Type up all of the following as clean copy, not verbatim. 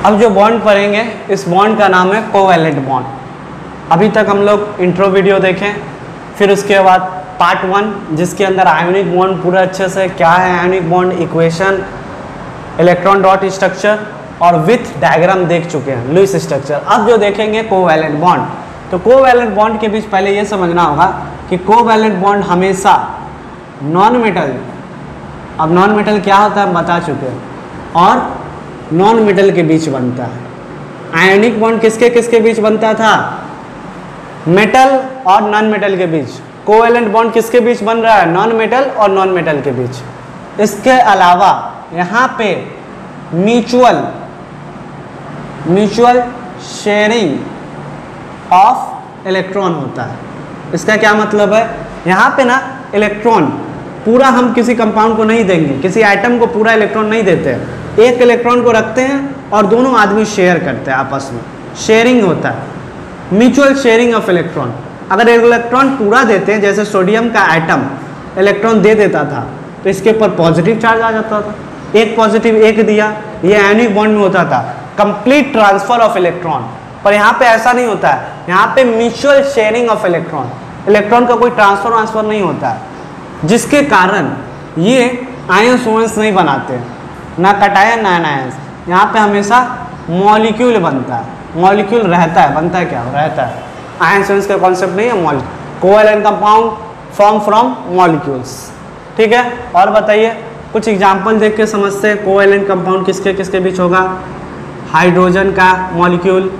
अब जो बॉन्ड पढ़ेंगे इस बॉन्ड का नाम है कोवैलेंट बॉन्ड। अभी तक हम लोग इंट्रो वीडियो देखें, फिर उसके बाद पार्ट 1 जिसके अंदर आयोनिक बॉन्ड पूरा अच्छे से क्या है ionic bond, equation, electron dot structure और विथ डायग्राम देख चुके हैं, लुईस स्ट्रक्चर। अब जो देखेंगे कोवैलेंट बॉन्ड, तो कोवैलेंट बॉन्ड के बीच पहले ये समझना होगा कि कोवैलेंट बॉन्ड हमेशा नॉन मेटल, अब नॉन मेटल क्या होता है बता चुके हैं, और नॉन मेटल के बीच बनता है। आयोनिक बॉन्ड किसके किसके बीच बनता था, मेटल और नॉन मेटल के बीच। कोवैलेंट बॉन्ड किसके बीच बन रहा है, नॉन मेटल और नॉन मेटल के बीच। इसके अलावा यहाँ पे म्यूचुअल शेयरिंग ऑफ इलेक्ट्रॉन होता है। इसका क्या मतलब है, यहाँ पे ना इलेक्ट्रॉन पूरा हम किसी कंपाउंड को नहीं देंगे, किसी आइटम को पूरा इलेक्ट्रॉन नहीं देते हैं, एक इलेक्ट्रॉन को रखते हैं और दोनों आदमी शेयर करते हैं आपस में, शेयरिंग होता है, म्यूचुअल शेयरिंग ऑफ इलेक्ट्रॉन। अगर इलेक्ट्रॉन पूरा देते हैं, जैसे सोडियम का आइटम इलेक्ट्रॉन दे देता था तो इसके ऊपर पॉजिटिव चार्ज आ जाता था, एक पॉजिटिव एक दिया, ये आयोनिक बॉन्ड में होता था, कंप्लीट ट्रांसफर ऑफ इलेक्ट्रॉन। पर यहाँ पे ऐसा नहीं होता है, यहाँ पे mutual sharing of electron, electron का कोई ट्रांसफर नहीं होता है, जिसके कारण ये आयंस वंस नहीं बनाते, ना कटायन ना आयंस। यहाँ पे हमेशा मॉलिक्यूल बनता है, मॉलिक्यूल रहता है, बनता है क्या रहता है, आयंस वंस का कॉन्सेप्ट नहीं है। Covalent compound form from molecules, ठीक है। और बताइए कुछ एग्जाम्पल देख के समझते हैं कोवैलेंट कंपाउंड किसके किसके बीच होगा। हाइड्रोजन का मॉलिक्यूल,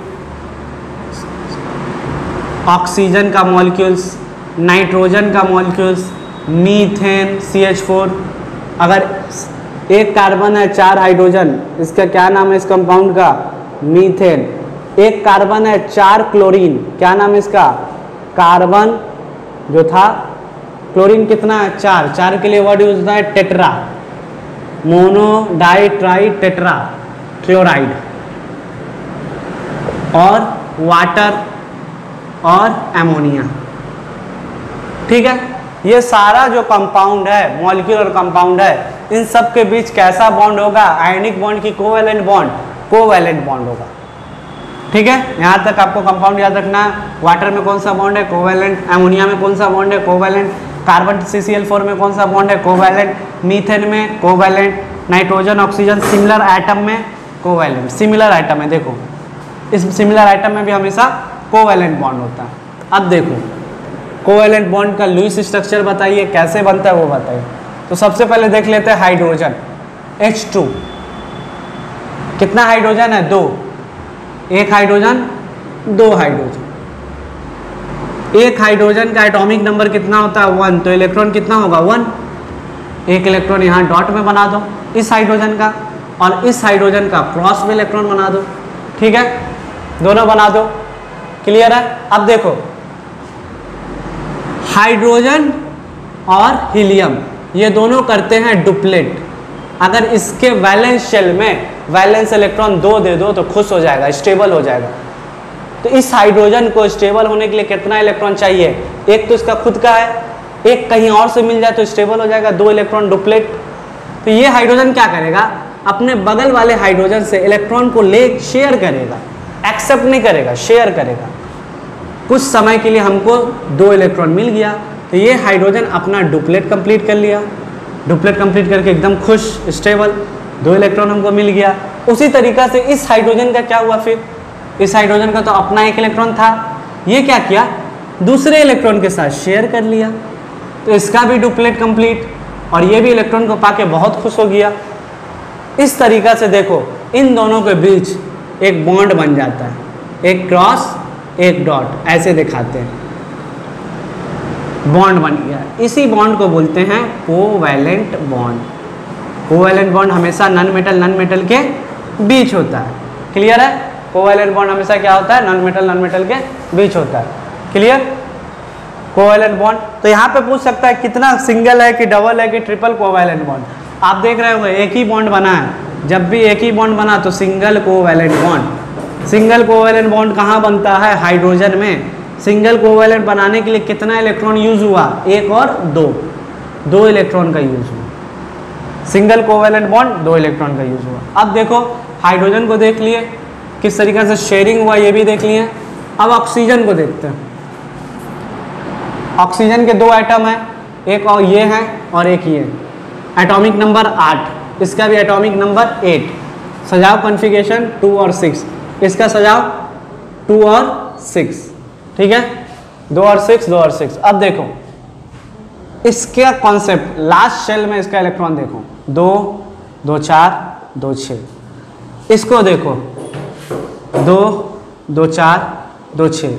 ऑक्सीजन का मॉलिक्यूल्स, नाइट्रोजन का मॉलिक्यूल्स, मीथेन CH4। अगर एक कार्बन है 4 हाइड्रोजन, इसका क्या नाम है इस कंपाउंड का, मीथेन। एक कार्बन है 4 क्लोरीन, क्या नाम है इसका, कार्बन जो था, क्लोरीन कितना है 4, 4 के लिए वर्ड यूज होता है tetra, mono di tri tetra chloride. और वाटर और एमोनिया, ठीक है। ये सारा जो कंपाउंड है, मॉलिक्यूलर कंपाउंड है, इन सब के बीच कैसा बॉन्ड होगा, आयोनिक बॉन्ड की कोवैलेंट बॉन्ड, कोवैलेंट बॉन्ड होगा, ठीक है। यहाँ तक आपको कंपाउंड याद रखना है। वाटर में कौन सा बॉन्ड है, कोवैलेंट। एमोनिया में कौन सा बॉन्ड है, कोवैलेंट। कार्बन CCl4 में कौन सा बॉन्ड है, कोवैलेंट। मीथेन में covalent. Nitrogen oxygen similar item में कोवैलेंट, सिमिलर आइटम है। देखो इस सिमिलर आइटम में भी हमेशा कोवैलेंट बॉन्ड होता है। अब देखो कोवैलेंट बॉन्ड का लुईस स्ट्रक्चर बताइए, कैसे बनता है वो बताइए। तो सबसे पहले देख लेते हैं हाइड्रोजन, H2। कितना हाइड्रोजन है, 2, एक हाइड्रोजन, 2 हाइड्रोजन। एक हाइड्रोजन का एटॉमिक नंबर कितना होता है, 1, तो इलेक्ट्रॉन कितना होगा, 1। एक इलेक्ट्रॉन यहाँ डॉट में बना दो इस हाइड्रोजन का, और इस हाइड्रोजन का क्रॉस में इलेक्ट्रॉन बना दो, ठीक है, दोनों बना दो, क्लियर है। अब देखो हाइड्रोजन और हीलियम ये दोनों करते हैं डुप्लेट। अगर इसके वैलेंस शेल में वैलेंस इलेक्ट्रॉन 2 दे दो तो खुश हो जाएगा, स्टेबल हो जाएगा। तो इस हाइड्रोजन को स्टेबल होने के लिए कितना इलेक्ट्रॉन चाहिए, एक तो इसका खुद का है, एक कहीं और से मिल जाए तो स्टेबल हो जाएगा, 2 इलेक्ट्रॉन डुप्लेट। तो ये हाइड्रोजन क्या करेगा, अपने बगल वाले हाइड्रोजन से इलेक्ट्रॉन को ले शेयर करेगा, एक्सेप्ट नहीं करेगा, शेयर करेगा। कुछ समय के लिए हमको 2 इलेक्ट्रॉन मिल गया, तो ये हाइड्रोजन अपना डुप्लेट कंप्लीट कर लिया, डुप्लेट कंप्लीट करके एकदम खुश, स्टेबल, 2 इलेक्ट्रॉन हमको मिल गया। उसी तरीका से इस हाइड्रोजन का क्या हुआ, फिर इस हाइड्रोजन का तो अपना 1 इलेक्ट्रॉन था, ये क्या किया, दूसरे इलेक्ट्रॉन के साथ शेयर कर लिया, तो इसका भी डुप्लेट कंप्लीट, और ये भी इलेक्ट्रॉन को पाके बहुत खुश हो गया। इस तरीका से देखो इन दोनों के बीच एक बॉन्ड बन जाता है, एक क्रॉस एक डॉट, ऐसे दिखाते हैं, बॉन्ड बन गया। इसी बॉन्ड को बोलते हैं कोवैलेंट बॉन्ड। कोवैलेंट बॉन्ड हमेशा नॉन मेटल के बीच होता है, क्लियर है। कोवैलेंट बॉन्ड हमेशा क्या होता है, नॉन मेटल के बीच होता है, क्लियर। कोवैलेंट बॉन्ड तो यहाँ पे पूछ सकता है कितना, सिंगल है कि डबल है कि ट्रिपल कोवैलेंट बॉन्ड। आप देख रहे होंगे एक ही बॉन्ड बना है, जब भी एक ही बॉन्ड बना तो single covalent bond. Single covalent bond कहाँ बनता है, हाइड्रोजन में। सिंगल कोवैलेंट बनाने के लिए कितना इलेक्ट्रॉन यूज हुआ, 1 और 2 इलेक्ट्रॉन का यूज हुआ। सिंगल कोवैलेंट बॉन्ड 2 इलेक्ट्रॉन का यूज हुआ। अब देखो हाइड्रोजन को देख लिए, किस तरीके से शेयरिंग हुआ ये भी देख लिए। अब ऑक्सीजन को देखते हैं। ऑक्सीजन के 2 एटम हैं, एक और ये है और एक ये। एटॉमिक नंबर 8, इसका भी एटॉमिक नंबर 8। सजाओ कॉन्फ़िगरेशन 2 और 6, इसका सजाओ 2 और 6, ठीक है, 2 और 6, 2 और 6। अब देखो इसका कॉन्सेप्ट, लास्ट शेल में इसका इलेक्ट्रॉन देखो, 2 2 4 2 6। इसको देखो 2 2 4 2 6।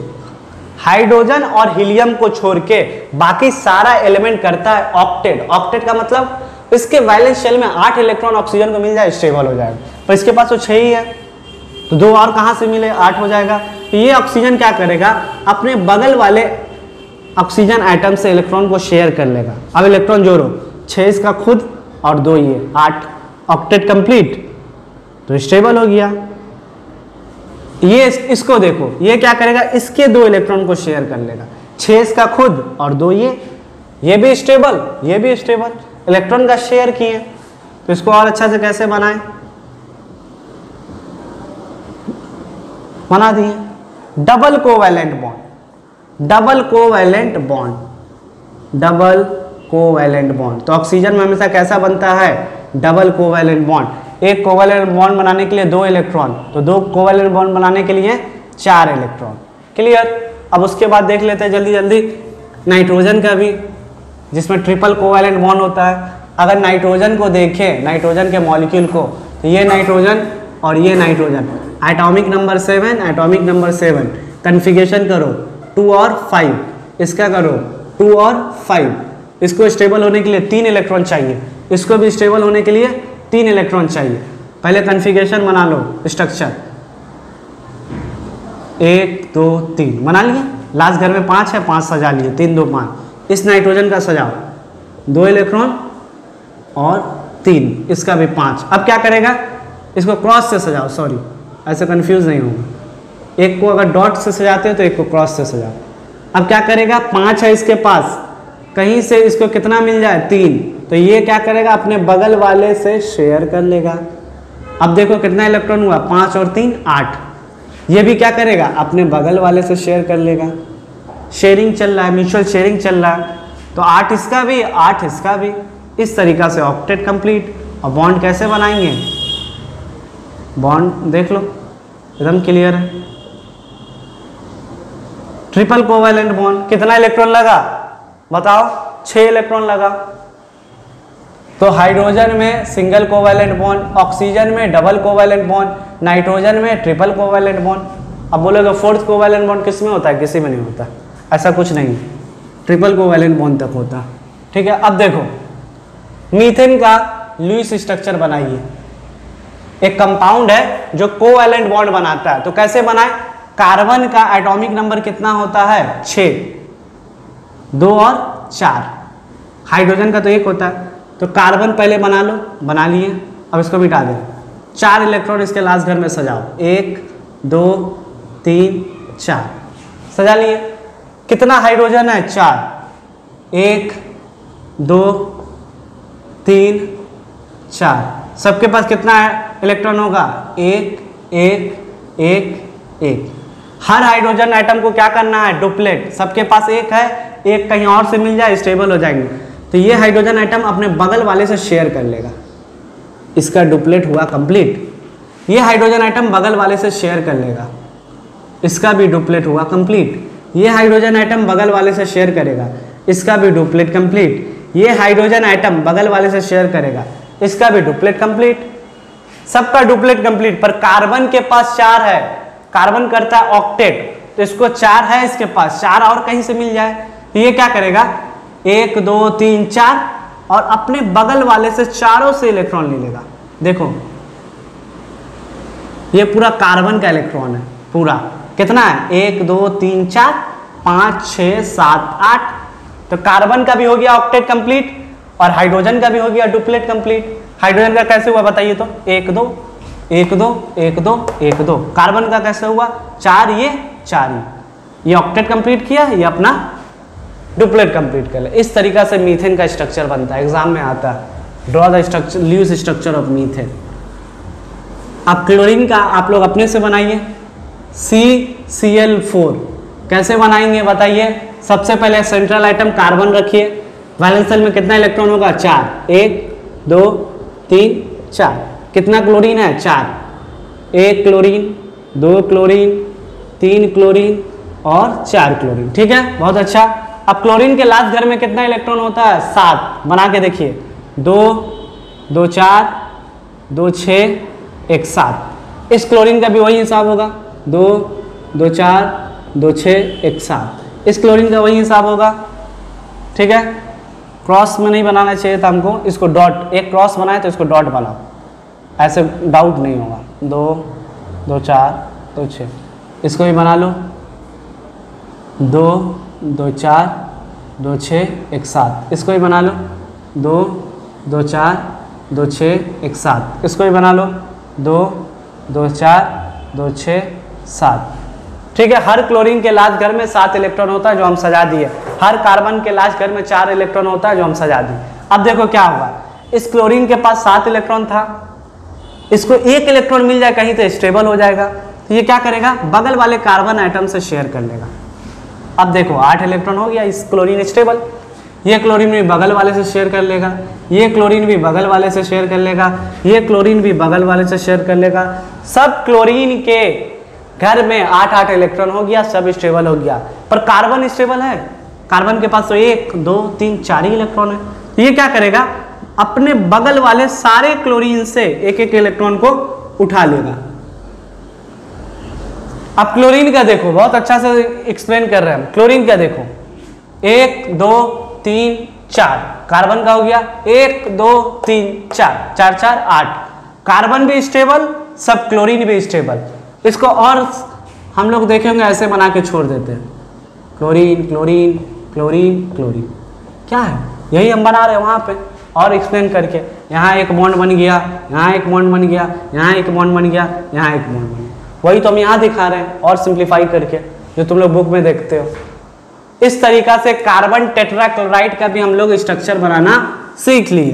हाइड्रोजन और हीलियम को छोड़ के बाकी सारा एलिमेंट करता है ऑक्टेट। ऑक्टेट का मतलब इसके वैलेंस शेल में 8 इलेक्ट्रॉन ऑक्सीजन को मिल जाए, स्टेबल हो जाएगा। पर इसके पास तो 6 ही है, तो 2 और कहाँ से मिले, 8 हो जाएगा। तो ये ऑक्सीजन क्या करेगा, अपने बगल वाले ऑक्सीजन आइटम से इलेक्ट्रॉन को शेयर कर लेगा। अब इलेक्ट्रॉन जोड़ो, 6 इसका खुद और 2 ये, 8। ऑक्टेट कंप्लीट, तो स्टेबल हो गया। ये इसको देखो, ये क्या करेगा, इसके 2 इलेक्ट्रॉन को शेयर कर लेगा, 6 इसका खुद और 2 ये भी स्टेबल, ये भी स्टेबल, इलेक्ट्रॉन का शेयर किए। तो इसको और अच्छा से कैसे बनाएं, बना दिए double covalent bond. Double covalent bond, double covalent bond. तो ऑक्सीजन में हमेशा कैसा बनता है, डबल कोवैलेंट बॉन्ड। एक कोवैलेंट बॉन्ड बनाने के लिए 2 इलेक्ट्रॉन, तो 2 कोवैलेंट बॉन्ड बनाने के लिए 4 इलेक्ट्रॉन। क्लियर। अब उसके बाद देख लेते हैं जल्दी जल्दी नाइट्रोजन का भी, जिसमें ट्रिपल कोवैलेंट बॉन्ड होता है। अगर नाइट्रोजन को देखें, नाइट्रोजन के मॉलिक्यूल को, तो ये नाइट्रोजन और ये nitrogen, atomic number 7, atomic number 7। Configuration करो 2 और 5, इसका करो 2 और 5। इसको स्टेबल होने के लिए 3 इलेक्ट्रॉन चाहिए, इसको भी स्टेबल होने के लिए 3 इलेक्ट्रॉन चाहिए। पहले कन्फिगरेशन बना लो, स्ट्रक्चर 1 2 3 बना लिए। लास्ट घर में 5 है, 5 सजा लिए, 3 2 5। इस नाइट्रोजन का सजाओ, 2 इलेक्ट्रॉन और 3, इसका भी 5। अब क्या करेगा, इसको क्रॉस से सजाओ, सॉरी ऐसे कंफ्यूज नहीं होगा। एक को अगर डॉट से सजाते हो तो एक को क्रॉस से सजाओ। अब क्या करेगा, 5 है इसके पास, कहीं से इसको कितना मिल जाए, 3, तो ये क्या करेगा, अपने बगल वाले से शेयर कर लेगा। अब देखो कितना इलेक्ट्रॉन हुआ, 5 और 3 8। ये भी क्या करेगा, अपने बगल वाले से शेयर कर लेगा। शेयरिंग चल रहा है, म्यूचुअल शेयरिंग चल रहा है। तो 8 इसका भी, 8 इसका भी। इस तरीका से ऑक्टेट कंप्लीट। और बॉन्ड कैसे बनाएंगे, बॉन्ड देख लो एकदम क्लियर है। ट्रिपल कोवैलेंट बॉन्ड, कितना इलेक्ट्रॉन लगा बताओ, 6 इलेक्ट्रॉन लगा। तो हाइड्रोजन में सिंगल कोवैलेंट बॉन्ड, ऑक्सीजन में डबल कोवैलेंट बॉन्ड, नाइट्रोजन में ट्रिपल कोवैलेंट बॉन्ड। अब बोलोगे फोर्थ कोवैलेंट बॉन्ड किस में होता है, किसी में नहीं होता, ऐसा कुछ नहीं, ट्रिपल कोवैलेंट बॉन्ड तक होता है। ठीक है। अब देखो मीथेन का लुईस स्ट्रक्चर बनाइए। एक कंपाउंड है जो कोवैलेंट बॉन्ड बनाता है, तो कैसे बनाए, कार्बन का एटॉमिक नंबर कितना होता है, 6, 2 और 4। हाइड्रोजन का तो 1 होता है। तो कार्बन पहले बना लो, बना लिए। अब इसको मिटा दें, 4 इलेक्ट्रॉन इसके लास्ट घर में सजाओ, 1 2 3 4, सजा लिए। कितना हाइड्रोजन है, 4, 1 2 3 4। सबके पास कितना इलेक्ट्रॉन होगा, 1 1 1 1। हर हाइड्रोजन आइटम को क्या करना है, डुप्लेट। सबके पास 1 है, 1 कहीं और से मिल जाए, स्टेबल हो जाएंगे। तो ये हाइड्रोजन आइटम अपने बगल वाले से शेयर कर लेगा, इसका डुप्लेट हुआ कंप्लीट। ये हाइड्रोजन आइटम बगल वाले से शेयर कर लेगा, इसका भी डुप्लेट हुआ कंप्लीट। ये हाइड्रोजन आइटम बगल वाले से शेयर करेगा, इसका भी डुप्लेट कंप्लीट। ये हाइड्रोजन आइटम बगल वाले से शेयर करेगा, इसका भी डुप्लेट कंप्लीट। सबका डुप्लेट कंप्लीट। पर कार्बन के पास 4 है, कार्बन करता है ऑक्टेट, तो इसको 4 है इसके पास, 4 और कहीं से मिल जाए, तो ये क्या करेगा, 1 2 3 4, और अपने बगल वाले से चारों से इलेक्ट्रॉन ले लेगा। देखो ये पूरा कार्बन का इलेक्ट्रॉन है, पूरा कितना है, 1 2 3 4 5 6 7 8। तो कार्बन का भी हो गया ऑक्टेट कंप्लीट और हाइड्रोजन का भी हो गया डुप्लेट कंप्लीट। हाइड्रोजन का कैसे हुआ बताइए तो, 1 2 1 2 1 2 1 2। कार्बन का कैसे हुआ, 4 ये 4 ये ऑक्टेट कंप्लीट किया, ये अपना डुप्लेट कंप्लीट कर ले। इस तरीका से मीथेन का स्ट्रक्चर बनता है, एग्जाम में आता है, draw the structure, Lewis structure of methane. अब क्लोरीन का आप लोग अपने से बनाइए, CCl4 कैसे बनाएंगे बताइए। सबसे पहले सेंट्रल आइटम कार्बन रखिए, वैलेंस शेल में कितना इलेक्ट्रॉन होगा 4, 1 2 3 4। कितना क्लोरीन है 4, 1 क्लोरीन 2 क्लोरीन 3 क्लोरीन और 4 क्लोरीन। ठीक है, बहुत अच्छा। अब क्लोरीन के लास्ट घर में कितना इलेक्ट्रॉन होता है 7, बना के देखिए 2 2 4 2 6 1 7। इस क्लोरीन का भी वही हिसाब होगा 2 2 4 2 6 1 7। इस क्लोरीन का वही हिसाब होगा। ठीक है, क्रॉस में नहीं बनाना चाहिए था हमको, इसको डॉट, एक क्रॉस बनाए तो इसको डॉट बनाओ, ऐसे डाउट नहीं होगा। 2 2 4 2 6, इसको भी बना लो 2 2 4 2 6 1 7। इसको भी बना लो 2 2 4 2 6 1 7। इसको भी बना लो 2 2 4 2 6 7। ठीक है, हर क्लोरीन के लास्ट घर में 7 इलेक्ट्रॉन होता है जो हम सजा दिए। हर कार्बन के लास्ट घर में 4 इलेक्ट्रॉन होता है जो हम सजा दिए। अब देखो क्या होगा, इस क्लोरीन के पास 7 इलेक्ट्रॉन था, इसको 1 इलेक्ट्रॉन मिल जाए कहीं तो स्टेबल हो जाएगा। तो ये क्या करेगा, बगल वाले कार्बन आइटम से शेयर कर लेगा। अब देखो 8 इलेक्ट्रॉन हो गया, इस क्लोरीन स्टेबल। ये क्लोरीन भी बगल वाले से शेयर कर लेगा, ये क्लोरीन भी बगल वाले से शेयर कर लेगा, ये क्लोरीन भी बगल वाले से शेयर कर लेगा। सब क्लोरीन के घर में 8 इलेक्ट्रॉन हो गया, सब स्टेबल हो गया। पर कार्बन स्टेबल है, कार्बन के पास तो 1 2 3 4 ही इलेक्ट्रॉन है। तो ये क्या करेगा, अपने बगल वाले सारे क्लोरीन से 1 इलेक्ट्रॉन को उठा लेगा। अब क्लोरीन का देखो, बहुत अच्छा से एक्सप्लेन कर रहे हैं हम। क्लोरीन का देखो 1 2 3 4, कार्बन का हो गया 1 2 3 4 4 4 8। कार्बन भी स्टेबल, सब क्लोरीन भी स्टेबल। इसको और हम लोग देखेंगे ऐसे बना के छोड़ देते हैं, क्लोरीन क्लोरीन क्लोरीन क्लोरीन। क्या है, यही हम बना रहे हैं वहाँ पे, और एक्सप्लेन करके। यहाँ एक बॉन्ड बन गया, यहाँ एक बॉन्ड बन गया, यहाँ एक बॉन्ड बन गया, यहाँ एक बॉन्ड बन गया। वही तो हम यहाँ दिखा रहे हैं और सिंप्लीफाई करके, जो तुम लोग बुक में देखते हो। इस तरीका से कार्बन टेट्राक्लोराइड का भी हम लोग स्ट्रक्चर बनाना सीख लिए।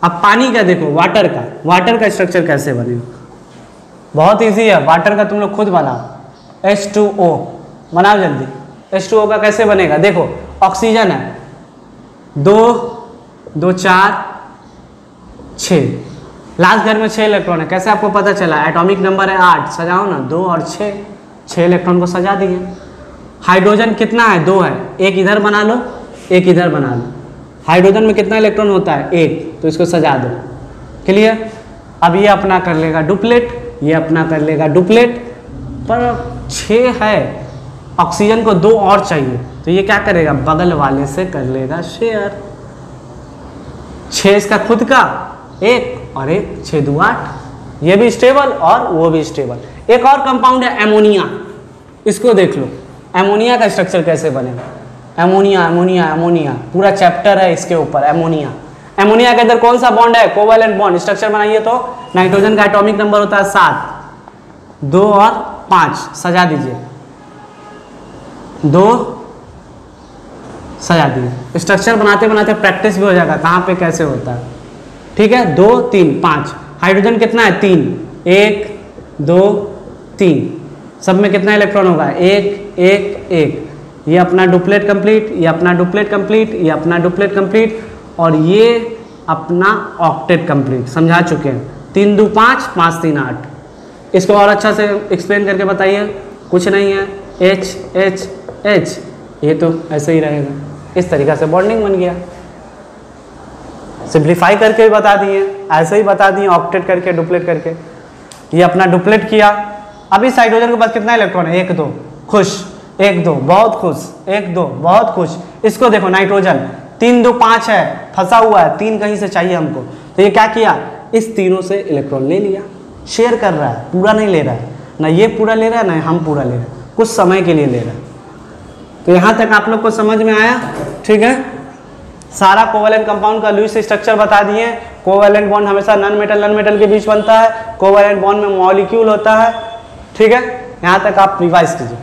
अब पानी का देखो, वाटर का स्ट्रक्चर कैसे बनेगा, बहुत इजी है। वाटर का तुम लोग खुद बनाओ, H2O बनाओ जल्दी। H2O का कैसे बनेगा, देखो ऑक्सीजन है 2 2 4 6, लास्ट घर में 6 इलेक्ट्रॉन है। कैसे आपको पता चला, एटॉमिक नंबर है 8, सजाओ ना 2 और 6 इलेक्ट्रॉन को सजा दिए। हाइड्रोजन कितना है 2 है, एक इधर बना लो एक इधर बना लो। हाइड्रोजन में कितना इलेक्ट्रॉन होता है 1, तो इसको सजा दो। क्लियर। अब ये अपना कर लेगा डुप्लेट, ये अपना कर लेगा डुप्लेट, पर 6 है, ऑक्सीजन को 2 और चाहिए, तो ये क्या करेगा, बगल वाले से कर लेगा शेयर। 6 इसका खुद का 1 और 1 6 2 8, ये भी स्टेबल और वो भी स्टेबल। एक और कंपाउंड है एमोनिया, इसको देख लो एमोनिया का स्ट्रक्चर कैसे बनेगा। एमोनिया एमोनिया एमोनिया पूरा चैप्टर है इसके ऊपर। एमोनिया, एमोनिया के अंदर कौन सा बॉन्ड है, कोवैलेंट बॉन्ड। स्ट्रक्चर बनाइए तो नाइट्रोजन का एटॉमिक नंबर होता है 7, 2 और 5, सजा दीजिए 2, सजा दीजिए। स्ट्रक्चर बनाते बनाते प्रैक्टिस भी हो जाएगा कहाँ पे कैसे होता है। ठीक है, 2 3 5। हाइड्रोजन कितना है 3, 1 2 3, सब में कितना इलेक्ट्रॉन होगा 1 1 1। ये अपना डुप्लेट कंप्लीट, ये अपना डुप्लेट कंप्लीट, ये अपना डुप्लेट कंप्लीट, और ये अपना ऑक्टेट कंप्लीट। समझा चुके हैं, 3 2 5 5 3 8। इसको और अच्छा से एक्सप्लेन करके बताइए। कुछ नहीं है, H H H, ये तो ऐसे ही रहेगा। इस तरीक़ा से बॉन्डिंग बन गया। सिंप्लीफाई करके भी बता दिए, ऐसे ही बता दिए ऑक्टेट करके डुप्लेट करके। ये अपना डुप्लेट किया। अब इस हाइड्रोजन के पास कितना इलेक्ट्रॉन है 1 2, खुश 1 2 बहुत खुश, 1 2 बहुत खुश। इसको देखो नाइट्रोजन 3 2 5 है, फंसा हुआ है, 3 कहीं से चाहिए हमको। तो ये क्या किया, इस तीनों से इलेक्ट्रॉन ले लिया, शेयर कर रहा है, पूरा नहीं ले रहा है, ना ये पूरा ले रहा है ना हम पूरा ले रहे हैं, कुछ समय के लिए ले रहा है। तो यहाँ तक आप लोग को समझ में आया। ठीक है, सारा कोवैलेंट कंपाउंड का लुईस स्ट्रक्चर बता दिए। कोवैलेंट बॉन्ड हमेशा नॉन मेटल के बीच बनता है, कोवैलेंट बॉन्ड में मॉलिक्यूल होता है। ठीक है, यहाँ तक आप रिवाइज कीजिए।